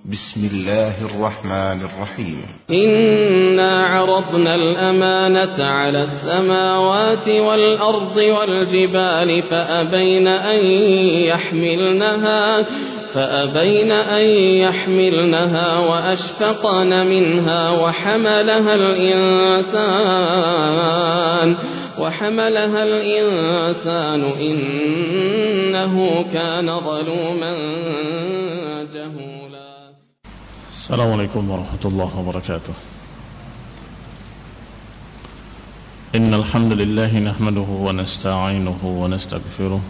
بسم الله الرحمن الرحيم إنا عرضنا الأمانة على السماوات والأرض والجبال فأبين أن يحملنها وأشفقن منها وحملها الإنسان إنه كان ظلوما جهولا. السلام عليكم ورحمة الله وبركاته. إن الحمد لله نحمده ونستعينه ونستغفره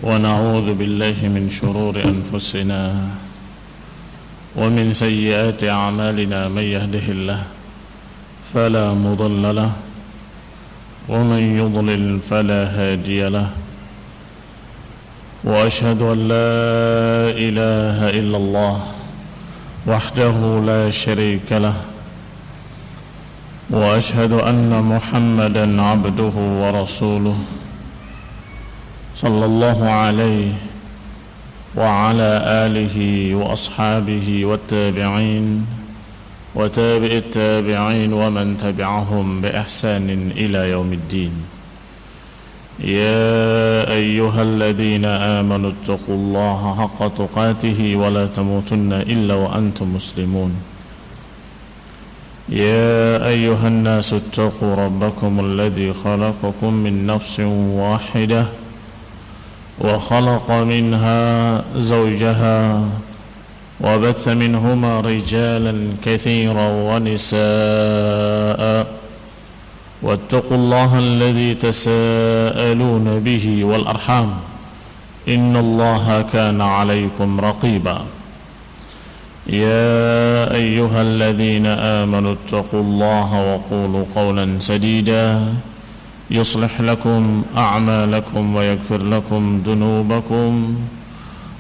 ونعوذ بالله من شرور أنفسنا ومن سيئات أعمالنا. من يهده الله فلا مضل له ومن يضلل فلا هادي له، وأشهد أن لا إله إلا الله وحده لا شريك له، وأشهد أن محمدا عبده ورسوله صلى الله عليه وعلى آله وأصحابه والتابعين وتابع التابعين ومن تبعهم بإحسان إلى يوم الدين. يا أيها الذين آمنوا اتقوا الله حق تقاته ولا تموتن إلا وأنتم مسلمون. يا أيها الناس اتقوا ربكم الذي خلقكم من نفس واحدة وخلق منها زوجها وبث منهما رجالا كثيرا ونساء، واتقوا الله الذي تساءلون به والأرحام إن الله كان عليكم رقيبا. يا أيها الذين آمنوا اتقوا الله وقولوا قولا سديدا يصلح لكم أعمالكم ويغفر لكم ذنوبكم،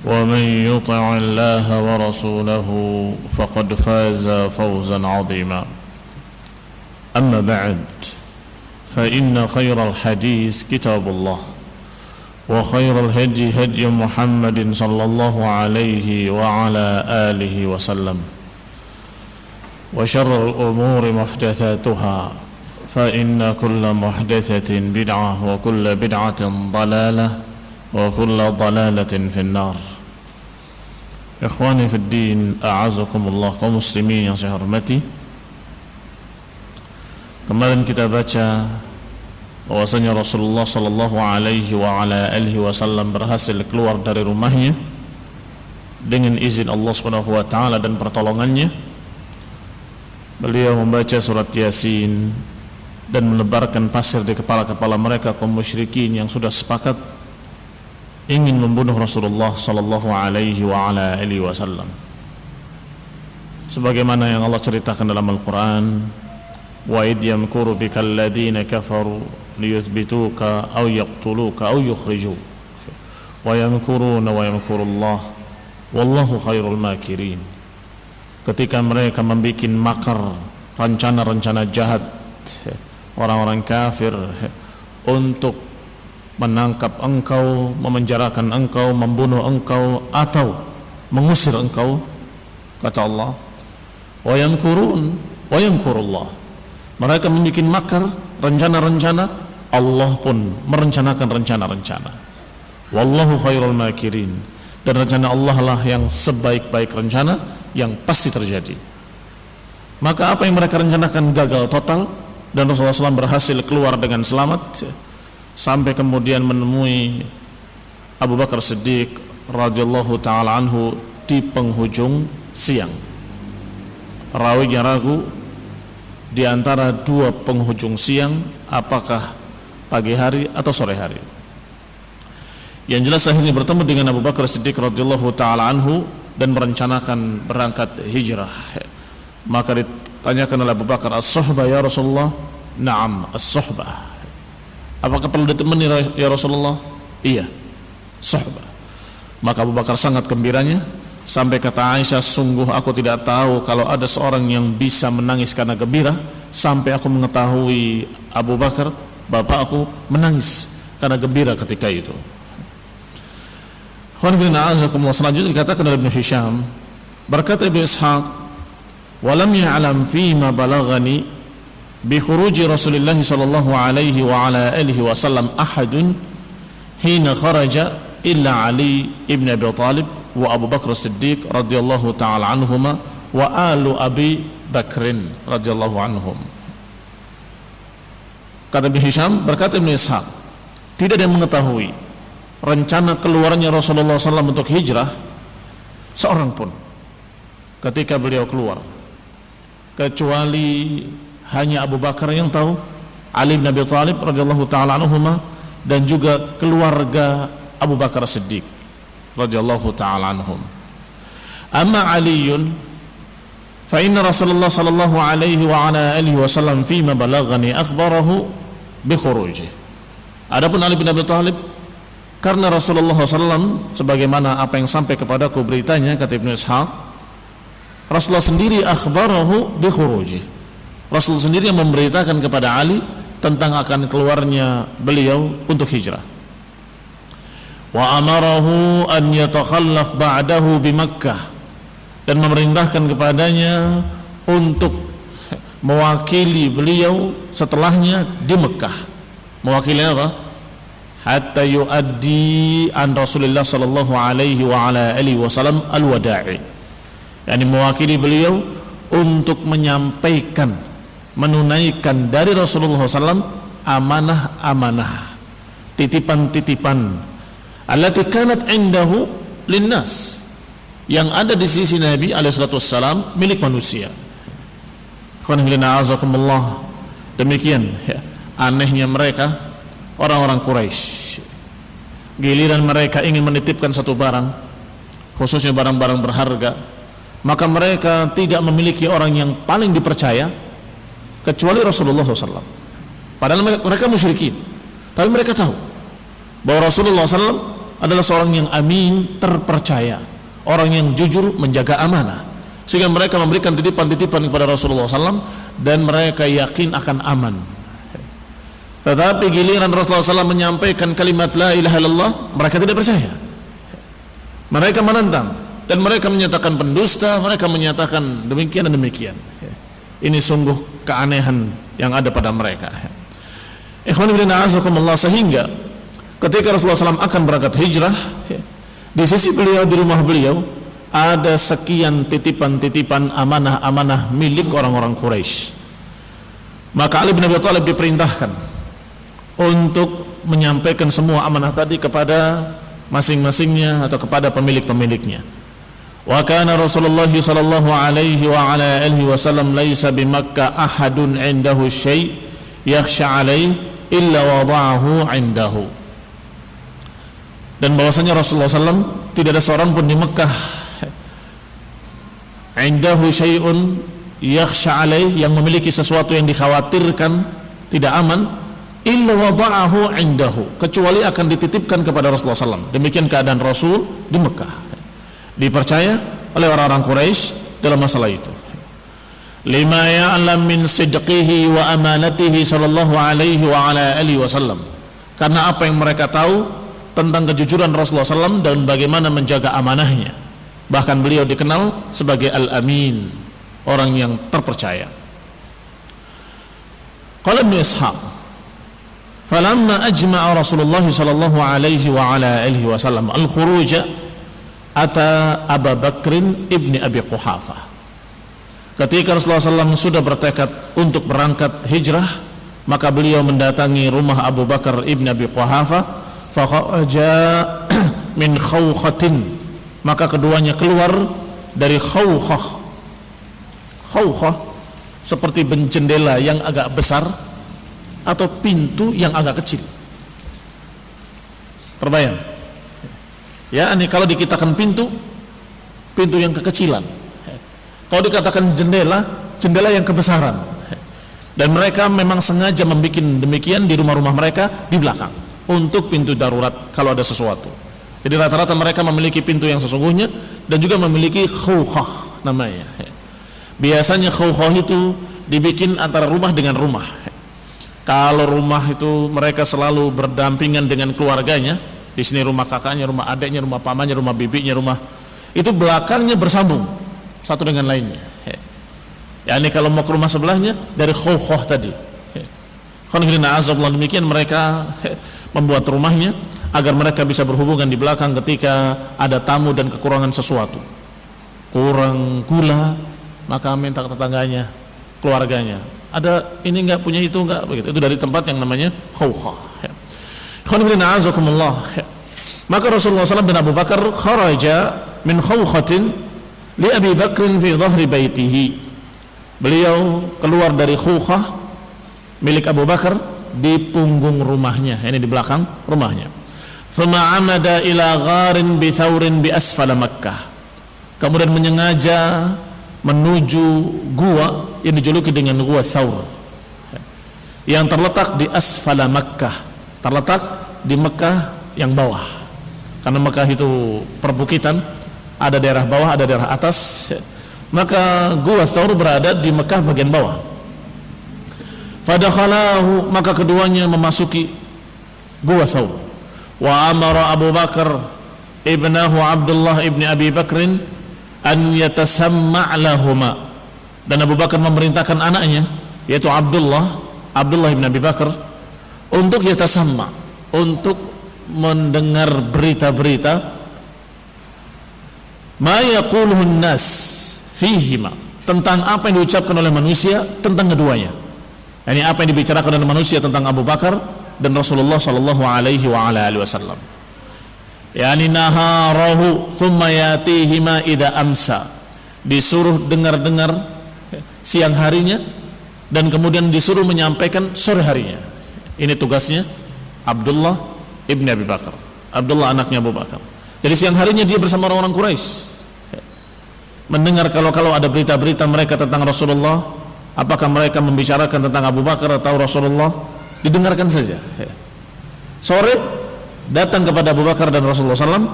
ومن يطع الله ورسوله فقد فاز فوزا عظيما. أما بعد، فإن خير الحديث كتاب الله، وخير الهدي هدي محمد صلى الله عليه وعلى آله وسلم، وشر الأمور محدثاتها، فإن كل محدثة بدعة وكل بدعة ضلالة وكل ضلالة في النار. Ikhwani fid din, a'azakumullah, kaum muslimin yang saya hormati. Kemarin kita baca bahwasanya Rasulullah sallallahu alaihi wa ala alihi wasallam berhasil keluar dari rumahnya dengan izin Allah Subhanahu wa taala dan pertolongannya. Beliau membaca surat Yasin dan melebarkan pasir di kepala-kepala mereka kaum musyrikin yang sudah sepakat ingin membunuh Rasulullah sallallahu alaihi wa ala alihi wasallam. Sebagaimana yang Allah ceritakan dalam Al-Qur'an, wa id yamkuru bikal ladina kafaru liyuthbituka aw yaqtuluka aw yukhrijuk wa yamkuruna wa yamkurullah wallahu khairul makirin. Ketika mereka membuat makar, rencana-rencana jahat orang-orang kafir untuk menangkap engkau, memenjarakan engkau, membunuh engkau, atau mengusir engkau, kata Allah, wa yamkurun wa yamkurullah. Mereka membuat makar, rencana-rencana, Allah pun merencanakan rencana-rencana. Wallahu khairul makirin. Dan rencana Allah lah yang sebaik-baik rencana yang pasti terjadi. Maka apa yang mereka rencanakan gagal total, dan Rasulullah SAW berhasil keluar dengan selamat, sampai kemudian menemui Abu Bakar Siddiq radhiyallahu ta'ala anhu di penghujung siang. Rawinya ragu di antara dua penghujung siang, apakah pagi hari atau sore hari. Yang jelas akhirnya bertemu dengan Abu Bakar Siddiq radhiyallahu ta'ala anhu dan merencanakan berangkat hijrah. Maka ditanyakan oleh Abu Bakar, as-suhbah ya Rasulullah? Naam, as-suhbah. Apakah perlu ditemani ya Rasulullah? Iya, suhbah. Maka Abu Bakar sangat gembiranya, sampai kata Aisyah, sungguh aku tidak tahu kalau ada seorang yang bisa menangis karena gembira sampai aku mengetahui Abu Bakar, bapak aku, menangis karena gembira ketika itu. Selanjutnya dikatakan oleh Ibnu Hisham Berkata Ibnu Ishaq, "Walam ya'lam fima balaghani bi khuruji Rasulullah sallallahu alaihi wa ala alihi wasallam ahadun hina kharaja illa Ali ibn Abi Thalib wa Abu Bakr As-Siddiq radhiyallahu ta'ala anhuma wa alu Abi Bakrin radhiyallahu anhum." Kata Ibnu Hisham, berkata Ibnu Ishaq, tidak ada yang mengetahui rencana keluarnya Rasulullah SAW untuk hijrah seorang pun ketika beliau keluar, kecuali hanya Abu Bakar yang tahu, Ali bin Abi Thalib radhiyallahu ta'ala anhuma, dan juga keluarga Abu Bakar Siddiq radhiyallahu ta'ala anhum. Amma Aliun fa inna Rasulullah sallallahu alaihi wa ala alihi wasallam fima balaghani akhbarahu bi khuruji. Adapun Ali bin Abi Thalib, karena Rasulullah SAW sebagaimana apa yang sampai kepadaku beritanya, kata Ibnu Ishaq, Rasulullah sendiri akhbarahu bi khuruji. Rasul sendiri yang memberitakan kepada Ali tentang akan keluarnya beliau untuk hijrah. Wa amarahu an yatakhallaf ba'dahu bi Makkah, dan memerintahkan kepadanya untuk mewakili beliau setelahnya di Mekah. Mewakili apa? Hatta yuaddi an Rasulullah sallallahu alaihi wa ala alihi wasallam al-wada'i. Yani mewakili beliau untuk menyampaikan, menunaikan dari Rasulullah SAW amanah-amanah, titipan-titipan allati kanat indahu linnas, yang ada di sisi Nabi alaihissalam milik manusia. Demikian ya, anehnya mereka orang-orang Quraisy. Giliran mereka ingin menitipkan satu barang, khususnya barang-barang berharga, maka mereka tidak memiliki orang yang paling dipercaya kecuali Rasulullah SAW. Padahal mereka musyrikin, tapi mereka tahu bahwa Rasulullah SAW adalah seorang yang amin, terpercaya, orang yang jujur, menjaga amanah, sehingga mereka memberikan titipan-titipan kepada Rasulullah SAW dan mereka yakin akan aman. Tetapi giliran Rasulullah SAW menyampaikan kalimat la ilaha illallah, mereka tidak percaya, mereka menentang, dan mereka menyatakan pendusta, mereka menyatakan demikian dan demikian. Ini sungguh keanehan yang ada pada mereka. Ikhwan fillah a'azakumullah, sehingga ketika Rasulullah SAW akan berangkat hijrah, di sisi beliau, di rumah beliau ada sekian titipan-titipan amanah-amanah milik orang-orang Quraisy. Maka Ali bin Abi Thalib diperintahkan untuk menyampaikan semua amanah tadi kepada masing-masingnya atau kepada pemilik-pemiliknya. Wa kana Rasulullah sallallahu alaihi wa ala alihi wasallam laisa bi Makkah ahadun indahu syai' yakhsha alaihi illa wada'ahu indahu. Dan bahwasanya Rasulullah SAW tidak ada seorang pun di Mekah indahu syai'un yakhsha alaihi, yang memiliki sesuatu yang dikhawatirkan tidak aman, illa wada'ahu indahu, kecuali akan dititipkan kepada Rasulullah SAW. Demikian keadaan Rasul di Mekah, dipercaya oleh orang-orang Quraisy dalam masalah itu. Lima ya'lam min sidqihi wa amanatihi sallallahu alaihi wa ala alihi wasallam, karena apa yang mereka tahu tentang kejujuran Rasulullah SAW dan bagaimana menjaga amanahnya. Bahkan beliau dikenal sebagai Al-Amin, orang yang terpercaya. Qala Ibnu Ishaq, falamma ajma'a Rasulullah sallallahu alaihi wa ala alihi wasallam al-khuruj ata Abu Bakrin ibni Abi Quhafah. Ketika Rasulullah SAW sudah bertekad untuk berangkat hijrah, maka beliau mendatangi rumah Abu Bakar ibni Abi Quhafah. Fakharaja min khawkhatin, maka keduanya keluar dari khawkhah. Khawkhah seperti jendela yang agak besar atau pintu yang agak kecil. Terbayang? Ya, ini kalau dikatakan pintu yang kekecilan. Kalau dikatakan jendela yang kebesaran. Dan mereka memang sengaja membuat demikian di rumah-rumah mereka di belakang, untuk pintu darurat kalau ada sesuatu. Jadi rata-rata mereka memiliki pintu yang sesungguhnya dan juga memiliki khawkhah namanya. Biasanya khawkhah itu dibikin antara rumah dengan rumah. Kalau rumah itu mereka selalu berdampingan dengan keluarganya, di sini rumah kakaknya, rumah adiknya, rumah pamannya, rumah bibinya, rumah itu belakangnya bersambung. satu dengan lainnya. Yani kalau mau ke rumah sebelahnya dari Khawkhah tadi. Demikian mereka membuat rumahnya agar mereka bisa berhubungan di belakang ketika ada tamu dan kekurangan sesuatu. Kurang gula, maka minta ke tetangganya, keluarganya. Ada ini enggak, punya itu enggak, begitu. Itu dari tempat yang namanya Khawkhah. Maka Rasulullah SAW dan Abu Bakar kharaja min khawkhatin li Abi Bakrin fi dhahri baitihi. Beliau keluar dari Khawkhah milik Abu Bakar di punggung rumahnya, ini di belakang rumahnya. Thumma amada ila gharin bi thawrin bi asfala Makkah. Kemudian menyengaja menuju gua yang dijuluki dengan gua Thawr, yang terletak di asfala Makkah, terletak di Mekah yang bawah. Karena Mekah itu perbukitan, ada daerah bawah, ada daerah atas. Maka gua Thawr berada di Mekah bagian bawah. Fadakhalahu, maka keduanya memasuki gua Thawr. Wa amara Abu Bakar ibnahu Abdullah ibni Abi Bakrin an yatasamma' lahuma, dan Abu Bakar memerintahkan anaknya yaitu Abdullah ibn Abi Bakar untuk yatasamma', untuk mendengar berita-berita ma yaquluhun nas fihima, tentang apa yang diucapkan oleh manusia tentang keduanya. Ini apa yang dibicarakan oleh manusia tentang Abu Bakar dan Rasulullah sallallahu alaihi wa ala alihi wasallam. Yani naharahu thumma yatihima idza amsa, disuruh dengar-dengar siang harinya dan kemudian disuruh menyampaikan sore harinya. Ini tugasnya Abdullah ibn Abi Bakar, Abdullah anaknya Abu Bakar. Jadi siang harinya dia bersama orang-orang Quraisy mendengar kalau ada berita-berita mereka tentang Rasulullah, apakah mereka membicarakan tentang Abu Bakar atau Rasulullah, didengarkan saja. Sore datang kepada Abu Bakar dan Rasulullah SAW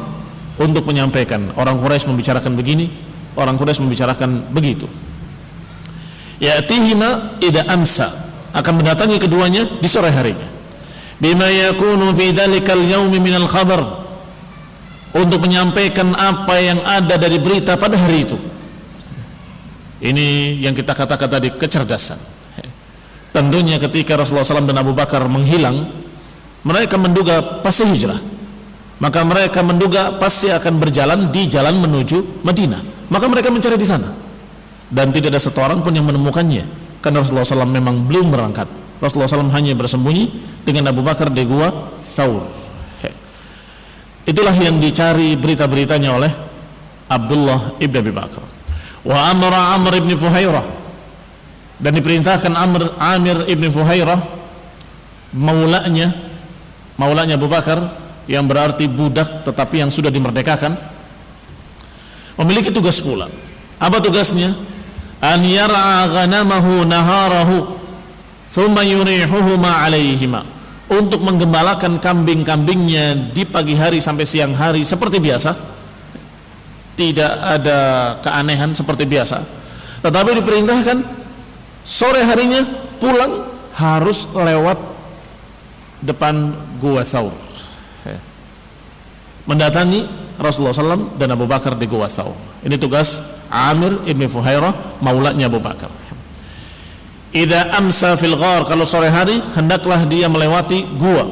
untuk menyampaikan, orang Quraisy membicarakan begini, orang Quraisy membicarakan begitu. Ya'tihima idza amsa, akan mendatangi keduanya di sore harinya. Bima yakunu fi dzalikal yaumi minal khabar, untuk menyampaikan apa yang ada dari berita pada hari itu. Ini yang kita katakan tadi, kecerdasan. Tentunya ketika Rasulullah SAW dan Abu Bakar menghilang, mereka menduga pasti hijrah, maka mereka menduga pasti akan berjalan di jalan menuju Madinah. Maka mereka mencari di sana, dan tidak ada satu orang pun yang menemukannya, karena Rasulullah SAW memang belum berangkat. Rasulullah SAW hanya bersembunyi dengan Abu Bakar di gua Thawr. Itulah yang dicari berita-beritanya oleh Abdullah ibn Abi Bakar. Wa amara Amr ibn Fuhairah, dan diperintahkan Amir ibn Fuhairah, maulanya Abu Bakar, yang berarti budak tetapi yang sudah dimerdekakan, memiliki tugas pula. Apa tugasnya? An yar'a ghanamahu naharahu thumma yurihuhuma alaihima, untuk menggembalakan kambing-kambingnya di pagi hari sampai siang hari seperti biasa, tidak ada keanehan seperti biasa. Tetapi diperintahkan sore harinya pulang harus lewat depan gua Thawr, mendatangi Rasulullah SAW dan Abu Bakar di gua Thawr. Ini tugas Amir ibn Fuhairah, maulanya Abu Bakar. Idza amsa fil ghar, kalau sore hari hendaklah dia melewati gua.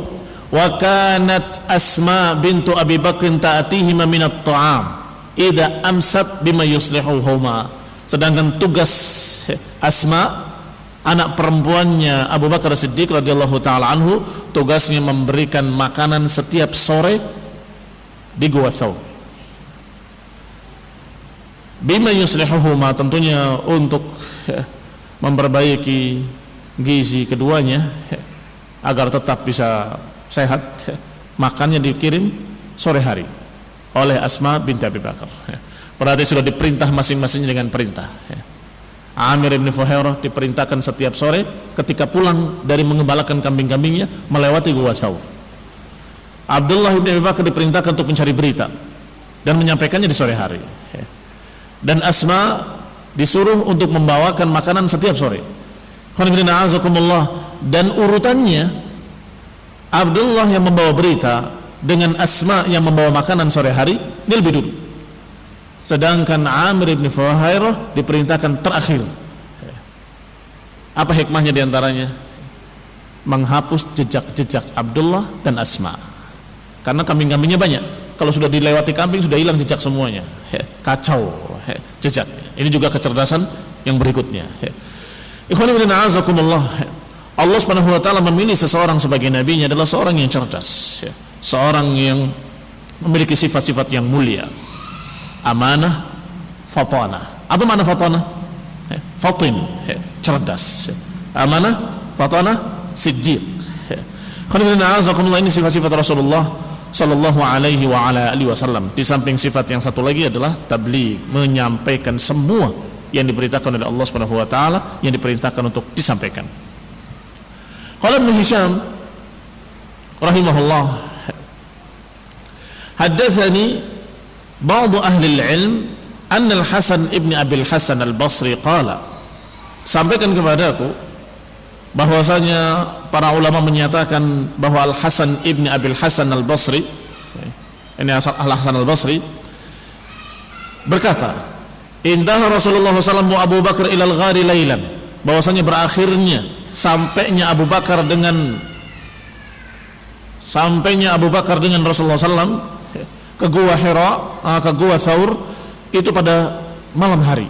Wa kanat Asma bintu Abi Bakr ta'atihima minat ta'am idza amsat bima yuslihuhuma, sedangkan tugas Asma, anak perempuannya Abu Bakar Siddiq radhiyallahu taala anhu, tugasnya memberikan makanan setiap sore di gua Thawr. Bima yuslihuhuma, tentunya untuk memperbaiki gizi keduanya agar tetap bisa sehat. Makannya dikirim sore hari oleh Asma binti Abi Bakar. Berarti sudah diperintah masing-masing dengan perintah. Amir ibn Fuhairah diperintahkan setiap sore ketika pulang dari mengembalakan kambing-kambingnya melewati gua Thawr. Abdullah ibn Abi Bakar diperintahkan untuk mencari berita dan menyampaikannya di sore hari. Dan Asma disuruh untuk membawakan makanan setiap sore. Dan urutannya, Abdullah yang membawa berita dengan Asma yang membawa makanan sore hari, dia lebih dulu. sedangkan Amir bin Fuhairah diperintahkan terakhir. Apa hikmahnya diantaranya? Menghapus jejak-jejak Abdullah dan Asma, karena kambing-kambingnya banyak. Kalau sudah dilewati kambing sudah hilang jejak semuanya, kacau jejaknya. Ini juga kecerdasan yang berikutnya. Ikhwan fillah, a'azakumullah. Allah Subhanahu wa taala memilih seseorang sebagai nabinya adalah seorang yang cerdas, seorang yang memiliki sifat-sifat yang mulia. Amanah, fatanah. Apa makna fatanah? Fatin, cerdas. Amanah, fatanah, siddiq. Ini sifat-sifat Rasulullah sallallahu alaihi wa ala alihi wasallam. Di samping sifat yang satu lagi adalah tabligh, menyampaikan semua yang diberitakan oleh Allah Subhanahu wa taala, yang diperintahkan untuk disampaikan. Qala Ibnu Hisham rahimahullah, haddatsani ba'd ahli al-ilm anna al-Hasan ibn Abi al-Hasan al-Basri qala, sampaikan kepadaku bahwasanya para ulama menyatakan bahwa Al-Hasan ibn Abi al-Hasan al-Basri, ini Al-Hasan al-Basri berkata, intaha Rasulullah SAW wa Abu Bakar ilal ghari lailan, bahwasanya berakhirnya sampainya Abu Bakar dengan Rasulullah SAW ke Gua Hira, ke Gua Thaur itu pada malam hari.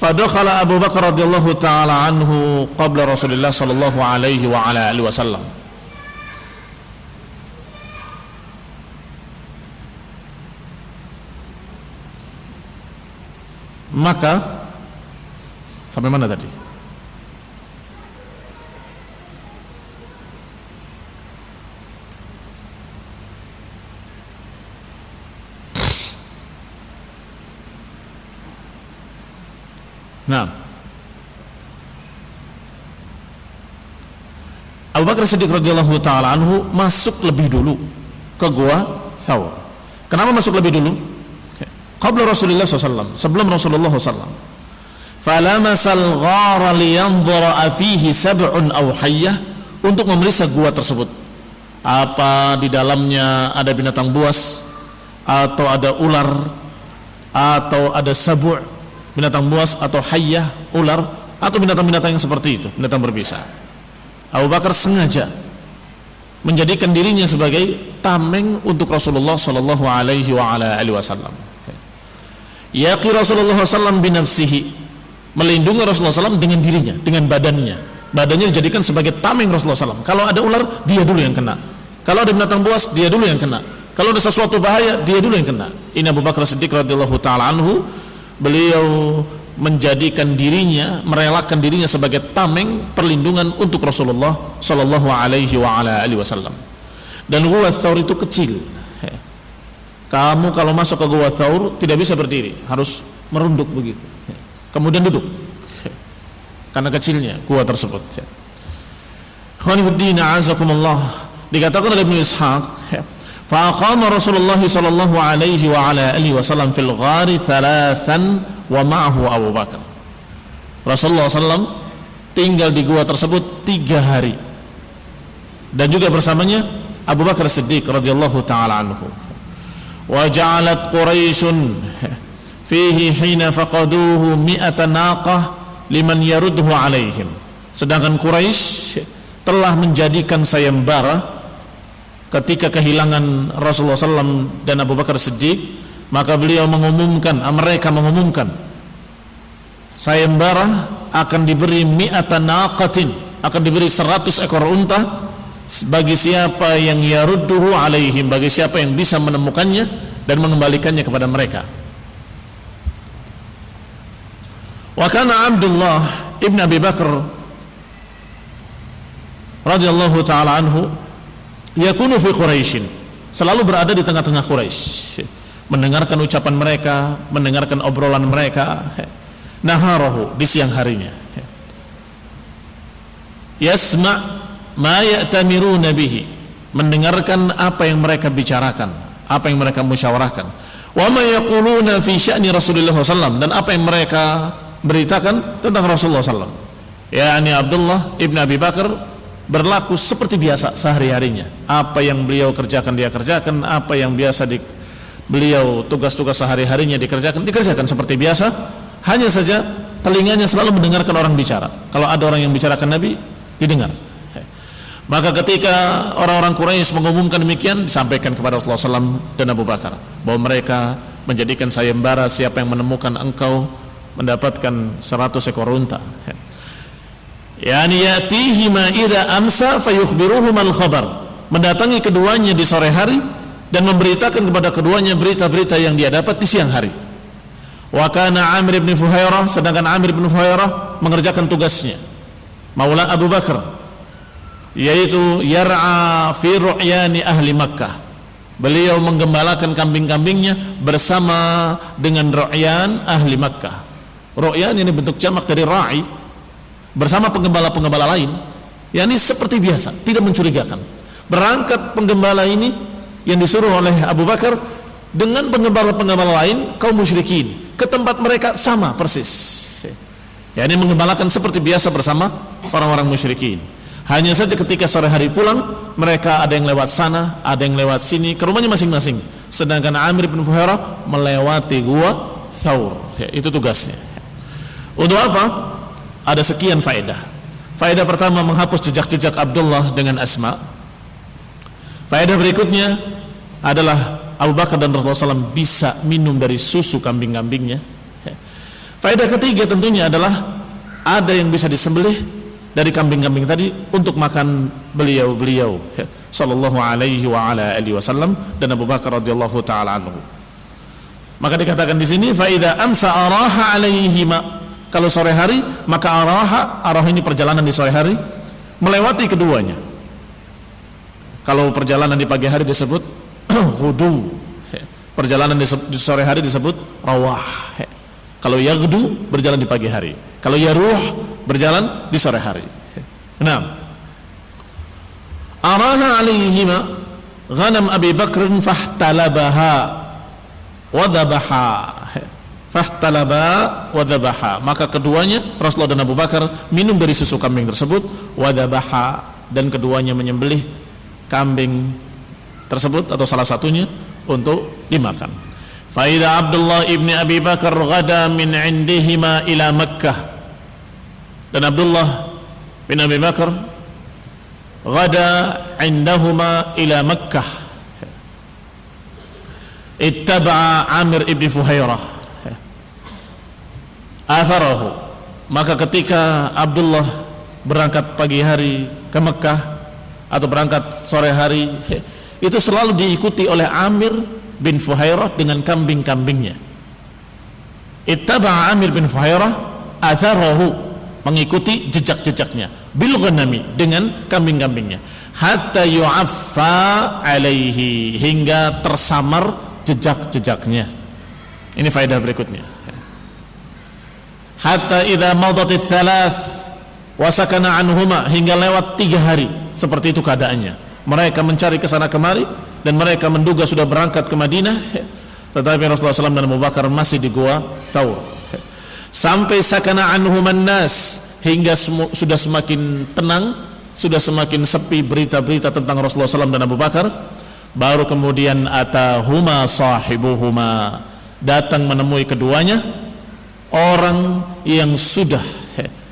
Fadakhala Abu Bakar radhiyallahu ta'ala anhu qabla Rasulullah sallallahu alaihi wa ala alihi wasallam. Maka sampai mana tadi? Nah, Abu Bakar Siddiq radhiyallahu ta'ala anhu masuk lebih dulu ke Gua Thaur. Kenapa masuk lebih dulu? Qabla Rasulullah SAW, sebelum Rasulullah SAW. Falamasal ghara liyanzura fihi sab'un aw hayyah, untuk memeriksa gua tersebut. Apa di dalamnya ada binatang buas, atau ada ular, atau ada sabu', binatang buas, atau hayyah, ular, atau binatang-binatang yang seperti itu, binatang berbisa. Abu Bakar sengaja menjadikan dirinya sebagai tameng untuk Rasulullah sallallahu alaihi wa ala alihi wasallam. Yaqi Rasulullah sallallahu binafsihi, melindungi Rasulullah sallallahu dengan dirinya, dengan badannya dijadikan sebagai tameng Rasulullah sallallahu. Kalau ada ular, dia dulu yang kena. Kalau ada binatang buas, dia dulu yang kena. Kalau ada sesuatu bahaya, dia dulu yang kena. Ini Abu Bakar Siddiq radhiyallahu ta'ala anhu, beliau menjadikan dirinya, merelakan dirinya sebagai tameng perlindungan untuk Rasulullah sallallahu alaihi wa ala alihi wasallam. Dan Gua Thaur itu kecil. Kamu kalau masuk ke Gua Thaur tidak bisa berdiri, harus merunduk begitu. Kemudian duduk. Karena kecilnya gua tersebut. Khonifuddin a'azakumullah, dikatakan oleh Ibnu Ishaq, faqama Rasulullah sallallahu alaihi wa ala alihi wasallam fil ghari thalathan wa ma'ahu Abu Bakar. Rasulullah sallallahu tinggal di gua tersebut 3 hari, dan juga bersamanya Abu Bakar Siddiq radhiyallahu ta'ala anhu. Wa ja'alat Quraisyun fihi hina faqaduhu 100 naqah liman yarudhu alaihim. Sedangkan Quraisy telah menjadikan sayembara ketika kehilangan Rasulullah SAW dan Abu Bakar Siddiq, maka mereka mengumumkan sayembara akan diberi 100 naqatin, akan diberi 100 ekor unta bagi siapa yang yarudduhu alaihim, bagi siapa yang bisa menemukannya dan mengembalikannya kepada mereka. Wa kana Abdullah ibn Abi Bakar radhiyallahu ta'ala anhu yakunu fi Quraisy, selalu berada di tengah-tengah Quraisy, mendengarkan ucapan mereka, mendengarkan obrolan mereka, naharahu, di siang harinya, yasma' ma ya'tamiruna bihi, mendengarkan apa yang mereka bicarakan, apa yang mereka musyawarahkan, wa ma yaquluna fi sya'ni Rasulullah SAW, dan apa yang mereka beritakan tentang Rasulullah SAW. yakni Abdullah ibn Abi Bakar berlaku seperti biasa sehari-harinya. Apa yang beliau kerjakan dia kerjakan, apa yang biasa beliau tugas-tugas sehari-harinya dikerjakan seperti biasa, hanya saja telinganya selalu mendengarkan orang bicara. Kalau ada orang yang bicarakan Nabi, didengar. Maka ketika orang-orang Quraisy mengumumkan demikian, disampaikan kepada Rasulullah SAW dan Abu Bakar bahwa mereka menjadikan sayembara, siapa yang menemukan engkau mendapatkan 100 ekor unta. Yani yatihima idza amsa fayukhbiruhum al-khabar, mendatangi keduanya di sore hari dan memberitakan kepada keduanya berita-berita yang dia dapat di siang hari. Wa kana Amir bin Fuhairah, sedangkan Amir bin Fuhairah mengerjakan tugasnya Maula Abu Bakar, yaitu yar'a fi ru'yani ahli Makkah. Beliau menggembalakan kambing-kambingnya bersama dengan ru'yan ahli Makkah. Ru'yan ini bentuk jamak dari ra'i, bersama penggembala-penggembala lain. Yani seperti biasa, tidak mencurigakan. Berangkat penggembala ini yang disuruh oleh Abu Bakar dengan penggembala-penggembala lain kaum musyrikin ke tempat mereka sama persis. Yani menggembalakan seperti biasa bersama orang-orang musyrikin. Hanya saja ketika sore hari pulang, mereka ada yang lewat sana, ada yang lewat sini, ke rumahnya masing-masing. Sedangkan Amir bin Fuhairah melewati gua Thawr. Itu tugasnya. Untuk apa? Ada sekian faedah. Faedah pertama, menghapus jejak-jejak Abdullah dengan Asma. Faedah berikutnya adalah Abu Bakar dan Rasulullah SAW bisa minum dari susu kambing-kambingnya. Faedah ketiga tentunya adalah ada yang bisa disembelih dari kambing-kambing tadi untuk makan beliau sallallahu alaihi wa ala alihi wasallam dan Abu Bakar radhiyallahu taala anhu. Maka dikatakan di sini fa idza amsa araha alaihima, kalau sore hari maka arah ini perjalanan di sore hari melewati keduanya. Kalau perjalanan di pagi hari disebut ghudu, perjalanan di sore hari disebut rawah. Kalau yaghdu berjalan di pagi hari, kalau yaruh berjalan di sore hari. Nah, araha alaihima ghanam Abi Bakr fahtalabaha wa dhabaha. Fahtalaba wa dhabaha, maka keduanya Rasulullah dan Abu Bakar minum dari susu kambing tersebut, wa dhabaha, dan keduanya menyembelih kambing tersebut atau salah satunya untuk dimakan. Fa idza Abdullah ibni Abi Bakar ghada min indihima ila Makkah, dan Abdullah bin Abi Bakar ghada indahuma ila Makkah, ittaba'a Amir ibn Fuhairah atharahu, maka ketika Abdullah berangkat pagi hari ke Mekah atau berangkat sore hari, itu selalu diikuti oleh Amir bin Fuhairah dengan kambing-kambingnya. Ittaba'a Amir bin Fuhairah atharahu, mengikuti jejak-jejaknya, bil ghanami, dengan kambing-kambingnya, hatta yu'affa alaihi, hingga tersamar jejak-jejaknya. Ini faedah berikutnya. Hatta idza madatit thalath wa sakana anhuma, hingga lewat 3 hari seperti itu keadaannya. Mereka mencari ke sana kemari dan mereka menduga sudah berangkat ke Madinah, tetapi Rasulullah SAW dan Abu Bakar masih di gua Thawr. Sampai sakana anhuman nas, hingga sudah semakin tenang, sudah semakin sepi berita-berita tentang Rasulullah SAW dan Abu Bakar. Baru kemudian atahuma sahibuhuma, datang menemui keduanya orang yang sudah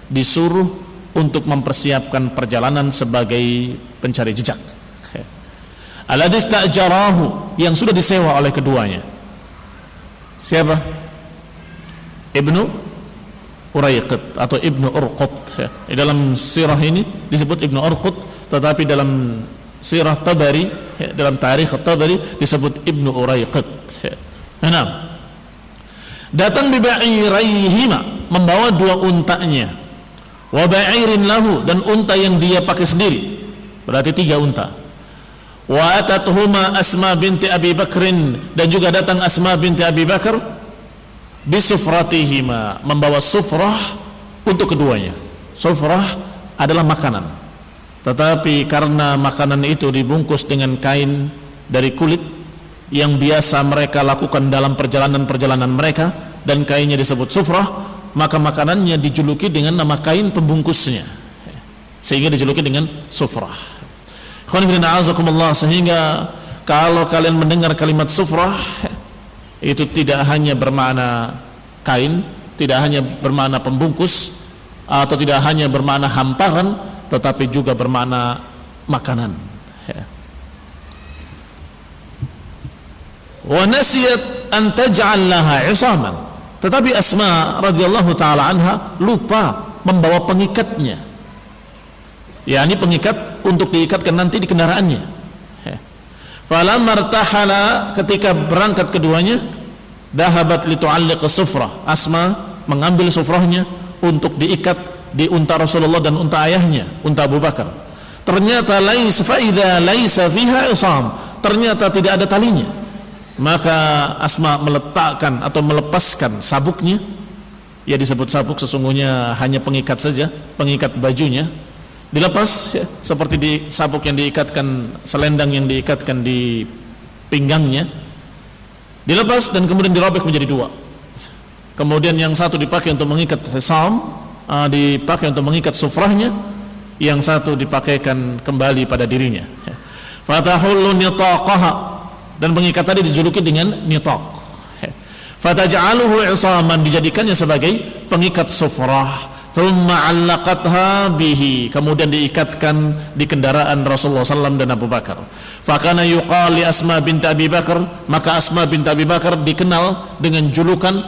disuruh untuk mempersiapkan perjalanan sebagai pencari jejak. Alladzi ta'jarahu, yang sudah disewa oleh keduanya. Siapa? Ibnu Urayqit atau Ibnu Urqut. Di dalam sirah ini disebut Ibnu Urqut, tetapi dalam sirah Tabari, dalam tarikh Tabari disebut Ibnu Urayqit. Nah, datang biba'iraihima, membawa 2 untanya, wa ba'irin lahu, dan unta yang dia pakai sendiri, berarti 3 unta. Wa atatuhuma Asma binti Abi Bakrin, dan juga datang Asma binti Abi Bakar bisufratihima, membawa sufrah untuk keduanya. Sufrah adalah makanan, tetapi karena makanan itu dibungkus dengan kain dari kulit yang biasa mereka lakukan dalam perjalanan-perjalanan mereka, dan kainnya disebut sufrah, maka makanannya dijuluki dengan nama kain pembungkusnya, sehingga dijuluki dengan sufrah. Sehingga kalau kalian mendengar kalimat sufrah, itu tidak hanya bermakna kain, tidak hanya bermakna pembungkus, atau tidak hanya bermakna hamparan, tetapi juga bermakna makanan. Wa nasiyat an taj'al laha 'isaman. Tetapi Asma radhiyallahu taala anha lupa membawa pengikatnya. yakni pengikat untuk diikatkan nanti di kendaraannya. Falamma irtahala, ketika berangkat keduanya, dhahabat litu'alliq sufrah. Asma mengambil sufrahnya untuk diikat di unta Rasulullah dan unta ayahnya, unta Abu Bakar. Ternyata laisa fa idza laisa fiha isam, ternyata tidak ada talinya. Maka Asma meletakkan atau melepaskan sabuknya. Ya, disebut sabuk, sesungguhnya hanya pengikat saja, pengikat bajunya. Dilepas ya, seperti di sabuk yang diikatkan, selendang yang diikatkan di pinggangnya. Dilepas dan kemudian dirobek menjadi dua. Kemudian yang satu dipakai untuk mengikat hisam, dipakai untuk mengikat sufrahnya, yang satu dipakaikan kembali pada dirinya. Fatahullu nitaqaha, dan pengikat tadi dijuluki dengan nitaq. Fataj'aluhu isaman, dijadikannya sebagai pengikat sufrah. Thumma 'allaqatha bihi, kemudian diikatkan di kendaraan Rasulullah SAW dan Abu Bakar. Fakana yuqal li Asma binti Abi Bakar, maka Asma binti Abi Bakar dikenal dengan julukan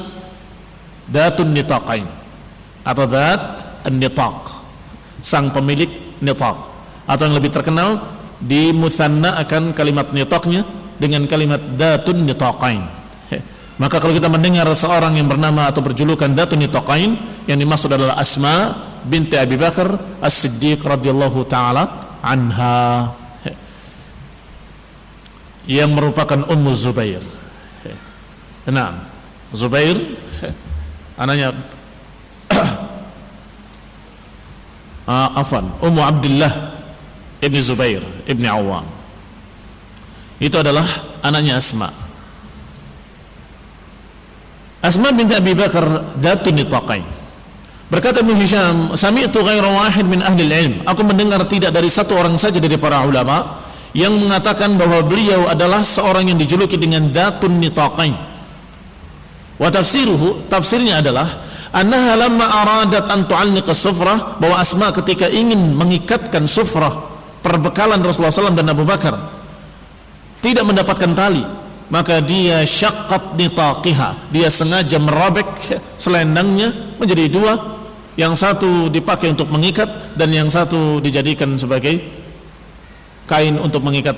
Datun Nitaqain, atau Dat An-Nitaq, sang pemilik nitaq, atau yang lebih terkenal di musanna akan kalimat nitaqnya dengan kalimat Datun Nitaqain. Maka kalau kita mendengar seorang yang bernama atau berjulukan Datun Nitaqain, yang dimaksud adalah Asma binti Abi Bakar As-Siddiq radhiyallahu taala anha, yang merupakan Ummu Zubair. Nah, Zubair anaknya Ummu Abdullah ibni Zubair ibni Awam, itu adalah anaknya Asma. Asma binti Abi Bakar Dzatun Nitaqain. Berkata Ibnu Hisham, sami'tu ghaira wahid min ahli al-ilm, aku mendengar tidak dari satu orang saja dari para ulama yang mengatakan bahwa beliau adalah seorang yang dijuluki dengan Dzatun Nitaqain. Wa tafsiruhu, tafsirnya adalah annaha lamma aradat an tu'alliqa sufrah, bahwa Asma ketika ingin mengikatkan sufrah, perbekalan Rasulullah SAW dan Abu Bakar, tidak mendapatkan tali, maka dia syaqqat nitaqiha, dia sengaja merobek selendangnya menjadi dua, yang satu dipakai untuk mengikat dan yang satu dijadikan sebagai kain untuk mengikat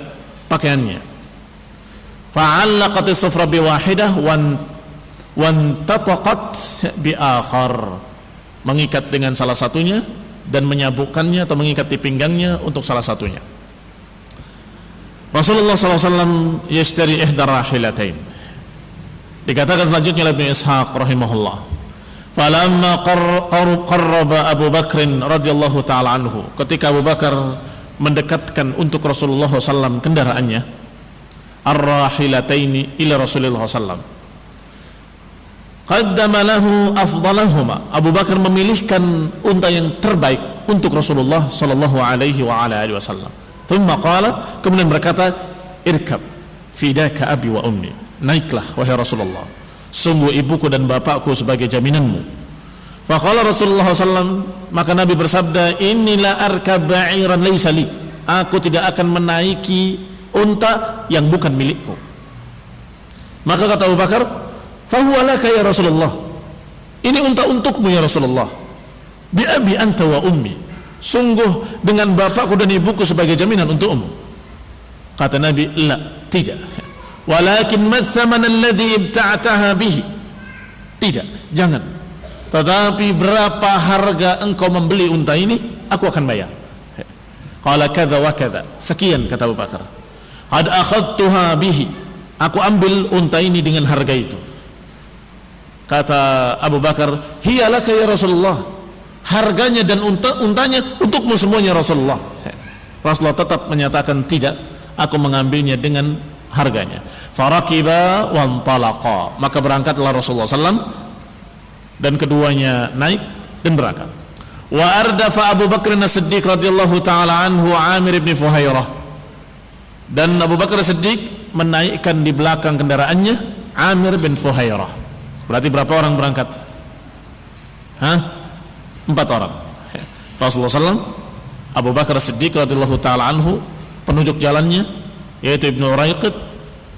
pakaiannya. Fa'allaqat as-sufra biwahidah wan tataqat bi akhar, mengikat dengan salah satunya dan menyabukkannya atau mengikat di pinggangnya untuk salah satunya. Rasulullah SAW yashtari ihda rahilatain. Dikatakan selanjutnya oleh Ibnu Ishaq rahimahullah, falamma qarraba Abu Bakrin radhiyallahu ta'ala anhu, ketika Abu Bakar mendekatkan untuk Rasulullah SAW kendaraannya, ar-rahilataini ila Rasulullah SAW, qaddama lahu afdalahuma, Abu Bakar memilihkan unta yang terbaik untuk Rasulullah sallallahu alaihi wa ala alihi wasallam. Thumma qala, kemudian berkata, irkab fidaka abi wa ummi, naiklah wahai Rasulullah, sungguh ibuku dan bapakku sebagai jaminanmu. Faqala Rasulullah SAW, maka Nabi bersabda, inilah arkab ba'iran laysa li, aku tidak akan menaiki unta yang bukan milikku. Maka kata Abu Bakar, fahuwa laka ya Rasulullah, ini unta untukmu ya Rasulullah. Bi abi anta wa ummi, sungguh dengan bapakku dan ibuku sebagai jaminan untukmu. Kata Nabi, la, tidak. Walakin mathaman alladhi ibta'taha bihi, tidak, jangan. Tetapi berapa harga engkau membeli unta ini, aku akan bayar. Qala kadza wa kadza, sekian, kata Abu Bakar. Qad akhadtuha bihi, aku ambil unta ini dengan harga itu. Kata Abu Bakar, hiya laka ya Rasulullah, harganya dan untanya untukmu semuanya Rasulullah. Rasulullah tetap menyatakan tidak, aku mengambilnya dengan harganya. Farakiba wantalaqa, maka berangkatlah Rasulullah SAW dan keduanya naik dan berangkat. Wa ardafa Abu Bakr as-Siddiq radhiyallahu taala anhu Amir ibn Fuhairah, dan Abu Bakar as-Siddiq menaikkan di belakang kendaraannya Amir bin Fuhairah. Berarti berapa orang berangkat? 4 orang. Rasulullah SAW, Abu Bakar Siddiq radhiyallahu ta'ala anhu, penunjuk jalannya yaitu Ibnu Uraiqid,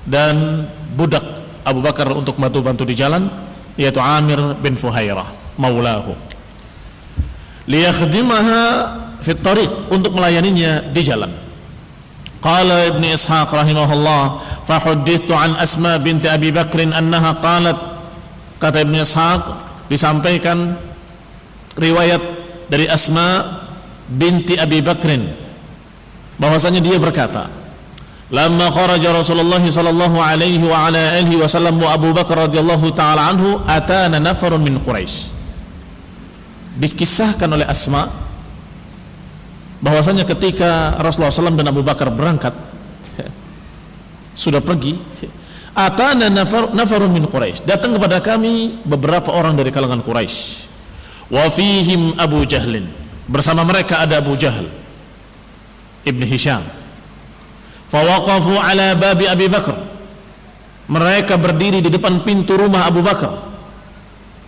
dan budak Abu Bakar untuk bantu-bantu di jalan yaitu Amir bin Fuhairah maulahu, liyakhdimaha fit tariq, untuk melayaninya di jalan. Qala Ibnu Ishaq rahimahullah, fa huddithu an Asma binti Abi Bakr annaha qalat, kata Ibnu Ishaq, disampaikan riwayat dari Asma binti Abi Bakrin bahwasanya dia berkata, lamma kharaja Rasulullah sallallahu alaihi wa ala alihi wasallam wa Abu Bakar radhiyallahu taala anhu atana nafarun min Quraisy. Dikisahkan oleh Asma bahwasanya ketika Rasulullah SAW dan Abu Bakar berangkat sudah pergi, atana nafarun min Quraisy, datang kepada kami beberapa orang dari kalangan Quraisy, wa fihim Abu Jahlin, bersama mereka ada Abu Jahal Ibn Hisham. Fawaqafu ala babi Abi Bakar, mereka berdiri di depan pintu rumah Abu Bakar.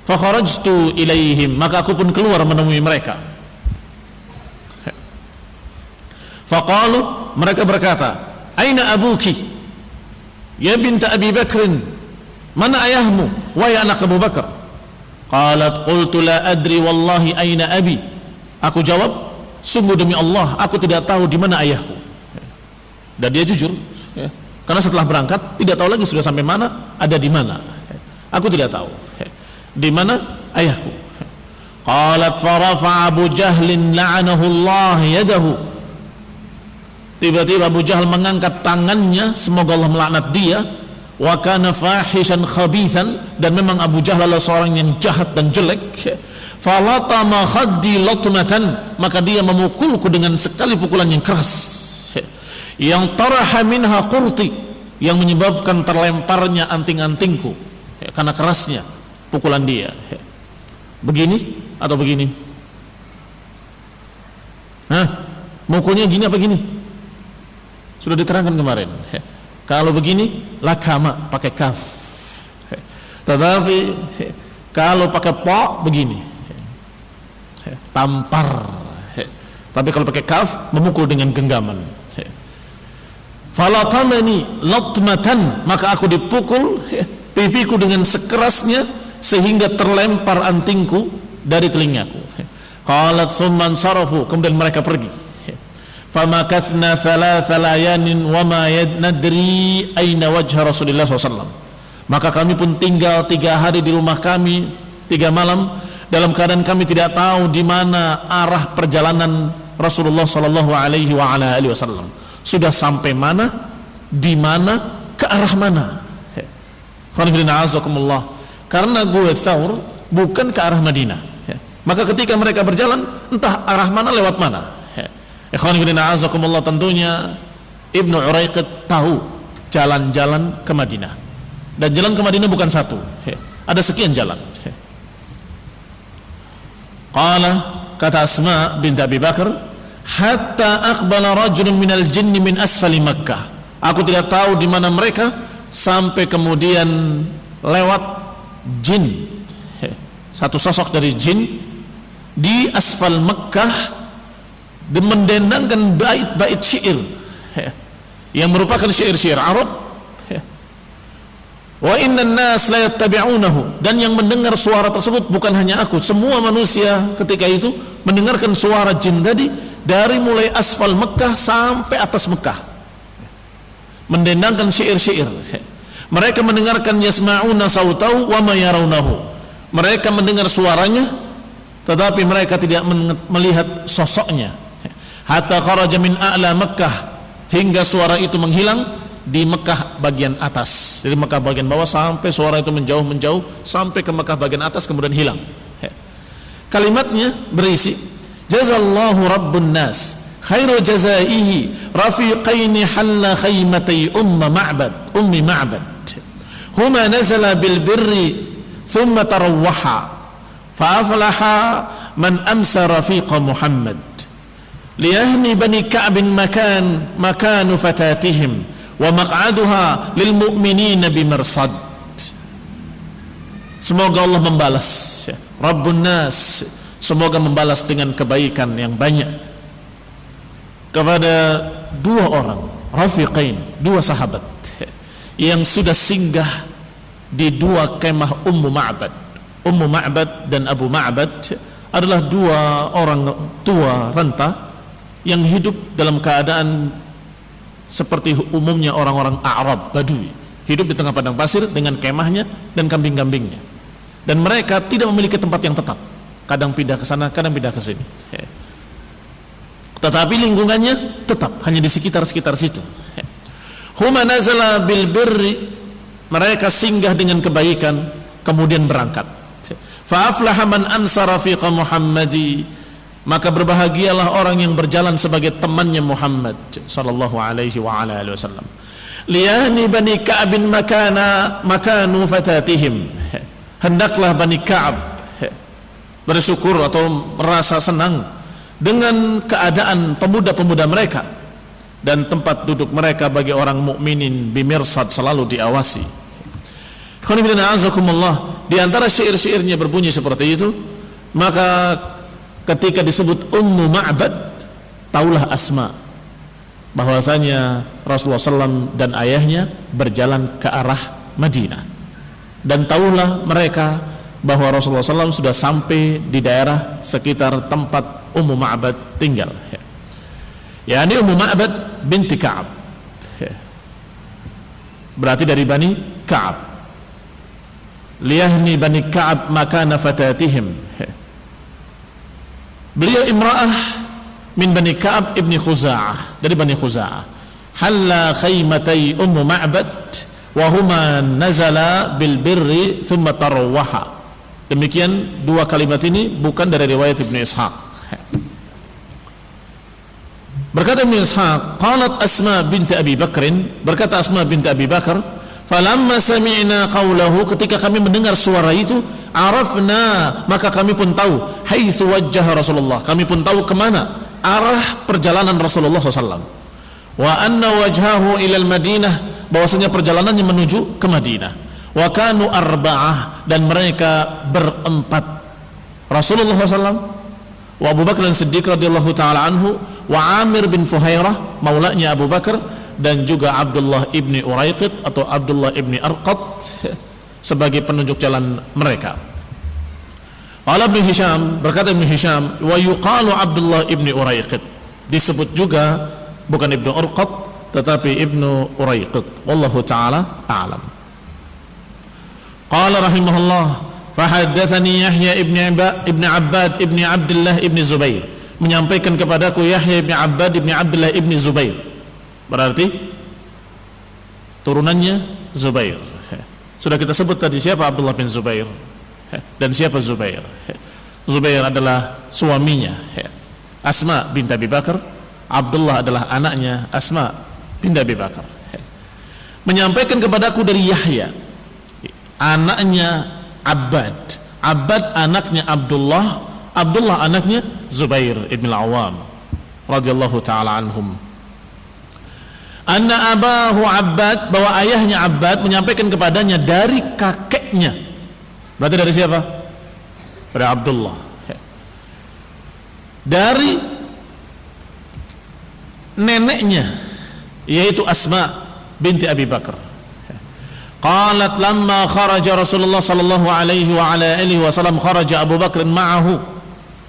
Fakharajtu ilaihim, maka aku pun keluar menemui mereka. Faqalu, mereka berkata, aina abuki ya binta Abi Bakrin, mana ayahmu wahai anak Abu Bakar? Qalat qultu la adri wallahi aina abi, aku jawab, sungguh demi Allah aku tidak tahu di mana ayahku. Dan dia jujur, karena setelah berangkat tidak tahu lagi sudah sampai mana, ada di mana. Aku tidak tahu di mana ayahku. Qalat farafa Abu Jahlin la'anahu Allah yadahu, tiba-tiba Abu Jahal mengangkat tangannya, semoga Allah melaknat dia. Wa kana fahishan khabithan, dan memang Abu Jahal adalah seorang yang jahat dan jelek. Falatama khaddi latmatan, maka dia memukulku dengan sekali pukulan yang keras, yang taraha minha qurti, yang menyebabkan terlemparnya anting-antingku, karena kerasnya pukulan dia. Begini atau begini? Mukulnya gini apa gini? Sudah diterangkan kemarin. Kalau begini lakama pakai kaf, tetapi kalau pakai po begini tampar, tapi kalau pakai kaf memukul dengan genggaman. Falatamani latmatan, maka aku dipukul pipiku dengan sekerasnya sehingga terlempar antingku dari telingaku. Qalat thumma ansarafu, kemudian mereka pergi. Famakathna thalatha layanin wa ma nadri aina wajha Rasulullah SAW. Maka kami pun tinggal 3 hari di rumah kami, 3 malam, dalam keadaan kami tidak tahu di mana arah perjalanan Rasulullah SAW. Sudah sampai mana, di mana, ke arah mana. Karena Gua Thawr bukan ke arah Madinah, maka ketika mereka berjalan entah arah mana lewat mana. Tentunya Ibnu Uraiqid tahu jalan-jalan ke Madinah, dan jalan ke Madinah bukan satu, ada sekian jalan. Qala, kata Asma binti Abi Bakar, hatta aqbala rajulun minal jinni min asfali Makkah, aku tidak tahu di mana mereka, sampai kemudian lewat jin, satu sosok dari jin di asfal Makkah, mendendangkan bait-bait syair yang merupakan syair-syair Arab. Wa innan nas la yattabi'unahu, dan yang mendengar suara tersebut bukan hanya aku, semua manusia ketika itu mendengarkan suara jin tadi dari mulai asfal Mekah sampai atas Mekah, mendendangkan syair-syair. Mereka mendengarkan yasma'una sautahu wa ma yarawnahu, mereka mendengar suaranya tetapi mereka tidak melihat sosoknya. Hatta kharaja min a'la Mekah, hingga suara itu menghilang di Mekah bagian atas, dari Mekah bagian bawah sampai suara itu menjauh sampai ke Mekah bagian atas, kemudian hilang. Kalimatnya berisi, jazallahu rabbun nas khairu jazaihi rafiqaini halla khaymatay ummi ma'bad huma nazala bil birri thumma tarawwaha fa aflaha man amsa rafiqa Muhammad liyahni bani Ka'bin makanu fatatihim wa maq'aduha lil mu'minina bimarsad. Semoga Allah membalas, Rabbun Nas, semoga membalas dengan kebaikan yang banyak kepada dua orang rafiqain, dua sahabat yang sudah singgah di dua kemah Ummu Ma'bad. Ummu Ma'bad dan Abu Ma'bad adalah dua orang tua renta yang hidup dalam keadaan seperti umumnya orang-orang Arab Badui, hidup di tengah padang pasir dengan kemahnya dan kambing-kambingnya, dan mereka tidak memiliki tempat yang tetap, kadang pindah ke sana, kadang pindah ke sini, tetapi lingkungannya tetap hanya di sekitar situ. Huma nazala bil birri, mereka singgah dengan kebaikan kemudian berangkat. Fa aflaha man ansara fi Muhammadi, maka berbahagialah orang yang berjalan sebagai temannya Muhammad sallallahu alaihi wa ala alihi wasallam. Liyahni bani Ka'ab makanu fatatihim, hendaklah Bani Ka'ab bersyukur atau merasa senang dengan keadaan pemuda-pemuda mereka, dan tempat duduk mereka bagi orang mukminin bimirsad, selalu diawasi. Di antara syair-syairnya berbunyi seperti itu. Maka ketika disebut Ummu Ma'bad, taulah Asma bahwasanya Rasulullah SAW dan ayahnya berjalan ke arah Madinah, dan taulah mereka bahwa Rasulullah SAW sudah sampai di daerah sekitar tempat Ummu Ma'bad tinggal. Yani Ummu Ma'bad binti Ka'ab, berarti dari Bani Ka'ab. Liyahni Bani Ka'ab makana fatatihim, beliau imra'ah min Bani Ka'ab ibni Khuza'ah, dari Bani Khuza'ah. Halla khaymatay Ummu Ma'bad wa huma nazala bil birri thumma tarawwaha. Demikian dua kalimat ini bukan dari riwayat Ibnu Ishaq. Berkata Ibnu Ishaq, qalat Asma binti Abi Bakrin, berkata Asma binti Abi Bakar, falamma sami'na qawlahu, ketika kami mendengar suara itu, arafna, maka kami pun tahu, haitsu wajjaha Rasulullah, kami pun tahu kemana arah perjalanan Rasulullah SAW, wa anna wajhahu ilal Madinah, bahwasanya perjalanannya menuju ke Madinah, wa kanu arba'ah, dan mereka berempat, Rasulullah SAW, wa Abu Bakar Siddiq radhiyallahu taala anhu, wa Amir bin Fuhairah maulanya Abu Bakar, dan juga Abdullah ibni Uraiqid atau Abdullah ibni Arqad sebagai penunjuk jalan mereka. Qala Ibnu Hisham, berkata Ibnu Hisham, wa yuqalu Abdullah ibni Uraiqid, disebut juga bukan Ibnu Arqad tetapi Ibnu Uraiqid, wallahu taala a'lam. Qala rahimahullah, fahaddatsani Yahya ibn Abbad ibn Abdullah ibn Zubair, menyampaikan kepadaku Yahya ibn Abbad ibn Abdullah ibn Zubair, berarti turunannya Zubair. Sudah kita sebut tadi siapa Abdullah bin Zubair dan siapa Zubair. Zubair adalah suaminya Asma binti Abi Bakar, Abdullah adalah anaknya Asma binti Abi Bakar. Menyampaikan kepadaku dari Yahya, anaknya Abbad, Abbad anaknya Abdullah, Abdullah anaknya Zubair ibn al-Awwam radhiyallahu taala anhum. Anna abahu Abbad, bahwa ayahnya Abbad menyampaikan kepadanya dari kakeknya, berarti dari siapa? Dari Abdullah, dari neneknya yaitu Asma binti Abi Bakar. Qalat lamma kharaja Rasulullah sallallahu alaihi wa ala alihi wasallam, kharaja Abu Bakr ma'ahu,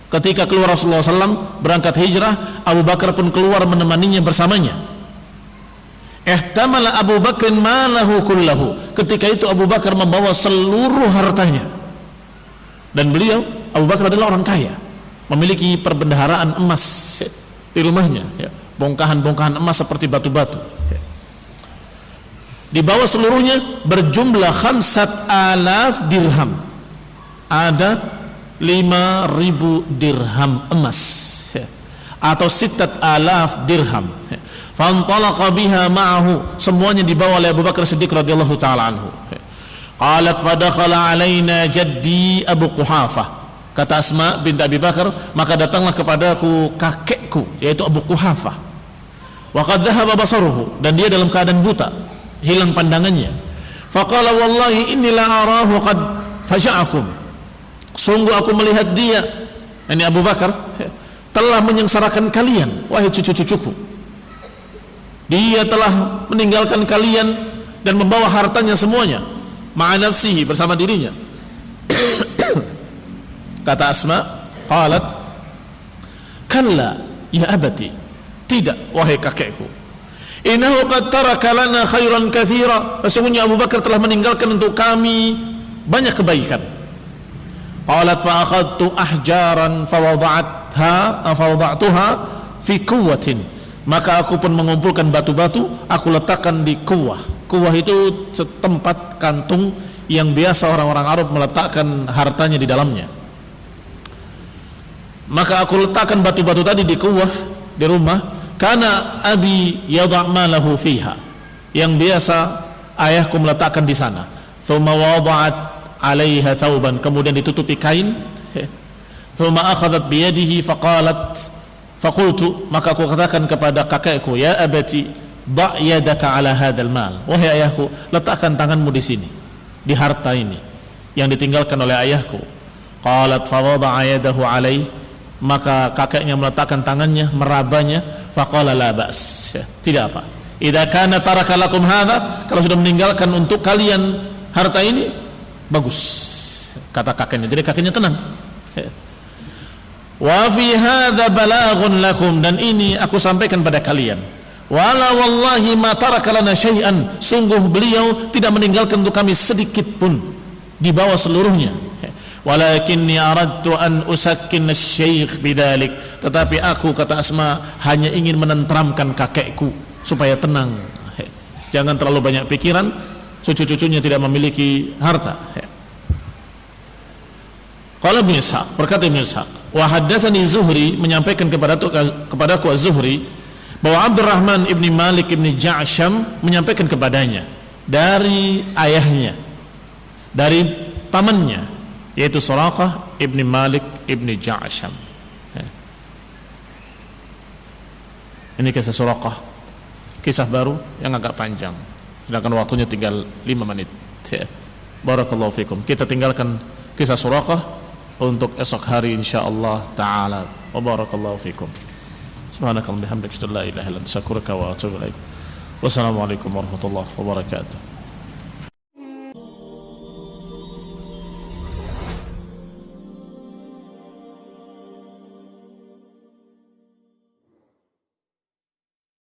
ketika keluar Rasulullah sallam berangkat hijrah, Abu Bakar pun keluar menemaninya bersamanya. Ihtamala Abu Bakr malahu kullahu, ketika itu Abu Bakar membawa seluruh hartanya, dan beliau Abu Bakar adalah orang kaya, memiliki perbendaharaan emas di rumahnya, bongkahan-bongkahan emas seperti batu-batu, dibawa seluruhnya, berjumlah 5,000 dirham, ada 5.000 dirham emas atau 6,000 dirham. Fantalaqa biha ma'ahu, semuanya dibawa oleh Abu Bakar Siddiq radhiyallahu taala anhu. Qalat fadakhala alaina jaddi Abu Quhafah, kata Asma binti Abi Bakar, maka datanglah kepadaku kakekku yaitu Abu Quhafah. Wa qad dhahaba basaruhu, dan dia dalam keadaan buta, hilang pandangannya. Faqala wallahi inni la arahu qad faja'akum, sungguh aku melihat dia, ini Abu Bakar, telah menyengsarakan kalian, wahai cucu-cucuku. Dia telah meninggalkan kalian dan membawa hartanya semuanya, ma'a nafsihi, bersama dirinya. Kata Asma, qalat, kalla ya abati, tidak wahai kakekku, innahu qad taraka lana khairan katsira, sesungguhnya Abu Bakar telah meninggalkan untuk kami banyak kebaikan. Qalat fa akhadtu ahjaran fawada'tuha fi quwwatin, maka aku pun mengumpulkan batu-batu, aku letakkan di kuwah. Kuwah itu tempat kantung yang biasa orang-orang Arab meletakkan hartanya di dalamnya. Maka aku letakkan batu-batu tadi di kuwah di rumah, karena abi yadha' malahu fiha, yang biasa ayahku meletakkan di sana. Thumma wada'at 'alaiha thawban, kemudian ditutupi kain. Thumma akhadhat biyadihi faqalat, faqultu, maka aku katakan kepada kakekku, ya abati da' yadaka 'ala hadzal mal, wahai ayahku, letakkan tanganmu di sini, di harta ini yang ditinggalkan oleh ayahku. Qalat fa wada'a yadahu 'alaihi, maka kakeknya meletakkan tangannya, merabanya. Faqala la ba's, tidak apa, idza kana taraka lakum hadza, kalau sudah meninggalkan untuk kalian harta ini, bagus, kata kakeknya. Jadi kakeknya tenang. Wa fi hadza balaghun lakum, dan ini aku sampaikan pada kalian. Wala wallahi ma taraka lana syai'an, sungguh beliau tidak meninggalkan untuk kami sedikit pun, dibawa seluruhnya. Walakinni aradtu an usakkin asy-syaikh bidzalik, tetapi aku, kata Asma, hanya ingin menenteramkan kakekku supaya tenang, jangan terlalu banyak pikiran, cucu-cucunya tidak memiliki harta. Qala Ibnu Ishaq, berkata Ibnu Ishaq, wa haddatsani Zuhri, menyampaikan kepadaku Az-Zuhri bahwa Abdurrahman ibni Malik ibni Ja'sham menyampaikan kepadanya dari ayahnya, dari pamannya, yaitu Suraqah ibni Malik ibni Ja'sham. Ini kisah Suraqah, kisah baru yang agak panjang, sedangkan waktunya tinggal 5 menit. Barakallahu fikum. Kita tinggalkan kisah Suraqah untuk esok hari insyaallah taala. Wa barakallahu fikum. Subhanakallahumma bihamdika, la ilaha illa anta, astaghfiruka wa atubu ilaik. Wassalamualaikum warahmatullahi wabarakatuh.